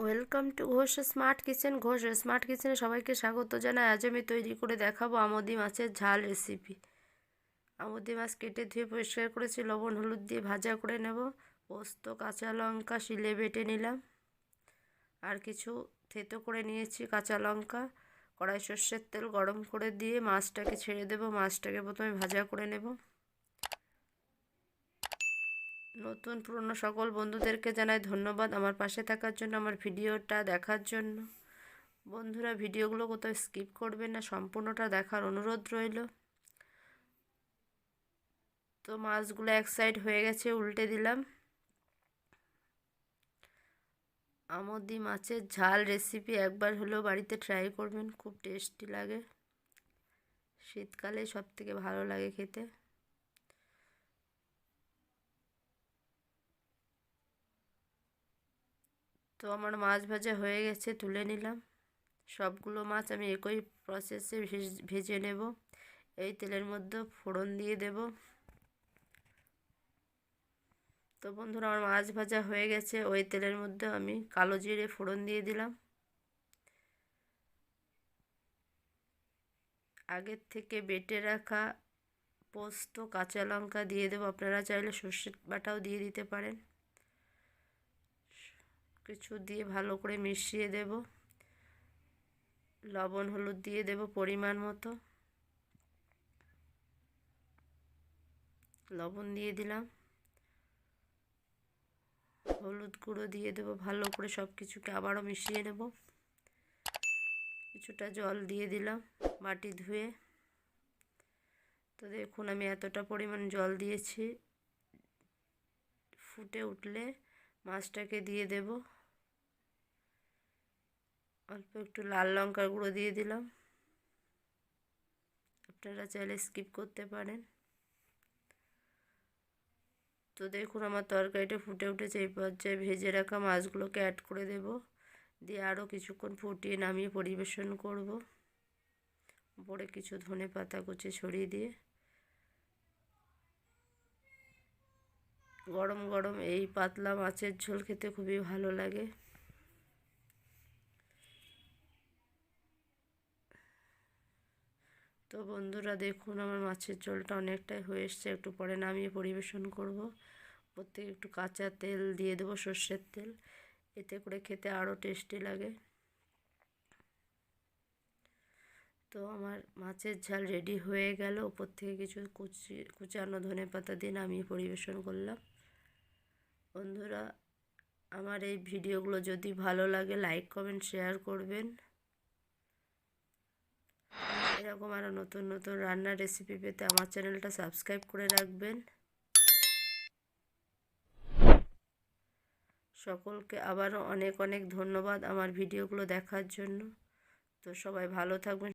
Welcome to Ghosh smart kitchen. Ghosh smart কিচেনে সবাইকে স্বাগত জানাই। আজ আমি তৈরি করে দেখাবো আমোদি মাছের ঝাল রেসিপি। আমোদি মাছ কেটে ধুয়ে পরিষ্কার করেছি, লবণ হলুদ দিয়ে ভাজা করে নেব। পোস্ত, কাঁচা লঙ্কা শিলে বেটে নিলাম, আর কিছু থেতো করে নিয়েছি কাঁচা লঙ্কা। কড়াই সর্ষের তেল গরম করে দিয়ে মাছটাকে ছেড়ে দেব। মাছটাকে প্রথমে ভাজা করে নেব। নতুন পুরনো সকল বন্ধুদেরকে জানাই ধন্যবাদ আমার পাশে থাকার জন্য, আমার ভিডিওটা দেখার জন্য। বন্ধুরা, ভিডিওগুলো কোথাও স্কিপ করবেন না, সম্পূর্ণটা দেখার অনুরোধ রইল। তো মাছগুলো এক সাইড হয়ে গেছে, উল্টে দিলাম। আমোদি মাছের ঝাল রেসিপি একবার হলেও বাড়িতে ট্রাই করবেন, খুব টেস্টি লাগে। শীতকালে সব থেকে ভালো লাগে খেতে। তো আমার মাছ ভাজা হয়ে গেছে, তুলে নিলাম। সবগুলো মাছ আমি একই প্রসেসে ভেজে নেব। এই তেলের মধ্যে ফোড়ন দিয়ে দেব। তো বন্ধুরা, আমার মাছ ভাজা হয়ে গেছে। ওই তেলের মধ্যে আমি কালো জিরে ফোড়ন দিয়ে দিলাম। আগের থেকে বেটে রাখা পোস্ত, কাঁচা লঙ্কা দিয়ে দেবো। আপনারা চাইলে সর্ষে বাটাও দিয়ে দিতে পারেন। কিছু দিয়ে ভালো করে মিশিয়ে দেব। লবণ হলুদ দিয়ে দেব পরিমাণ মতো। লবণ দিয়ে দিলাম, হলুদ গুঁড়ো দিয়ে দেব। ভালো করে সব কিছুকে আবারও মিশিয়ে নেব। কিছুটা জল দিয়ে দিলাম বাটি ধুয়ে। তো দেখুন, আমি এতটা পরিমাণ জল দিয়েছি। ফুটে উঠলে মাছটাকে দিয়ে দেব। অল্প একটু লাল লঙ্কার গুঁড়ো দিয়ে দিলাম। আপনারা চাইলে স্কিপ করতে পারেন। তো দেখুন, আমার তরকারিটা ফুটে উঠেছে। এই পর্যায়ে ভেজে রাখা মাছগুলোকে অ্যাড করে দেব, দিয়ে আরও কিছুক্ষণ ফুটিয়ে নামিয়ে পরিবেশন করব। উপরে কিছু ধনে পাতা কুচি ছড়িয়ে দিয়ে। গরম গরম এই পাতলা মাছের ঝোল খেতে খুবই ভালো লাগে। তো বন্ধুরা, দেখুন আমার মাছের ঝোলটা অনেকটাই হয়ে এসছে। একটু পরে নামিয়ে পরিবেশন করব। প্রত্যেকে একটু কাঁচা তেল দিয়ে দেবো, সর্ষের তেল। এতে করে খেতে আরও টেস্টি লাগে। তো আমার মাছের ঝাল রেডি হয়ে গেল। উপর থেকে কিছু কুচানো ধনে পাতা দিয়ে নামিয়ে পরিবেশন করলাম। বন্ধুরা, আমার এই ভিডিওগুলো যদি ভালো লাগে লাইক কমেন্ট শেয়ার করবেন। এরকম আরও নতুন নতুন রান্নার রেসিপি পেতে আমার চ্যানেলটা সাবস্ক্রাইব করে রাখবেন। সকলকে আবারও অনেক অনেক ধন্যবাদ আমার ভিডিওগুলো দেখার জন্য। তো সবাই ভালো থাকবেন।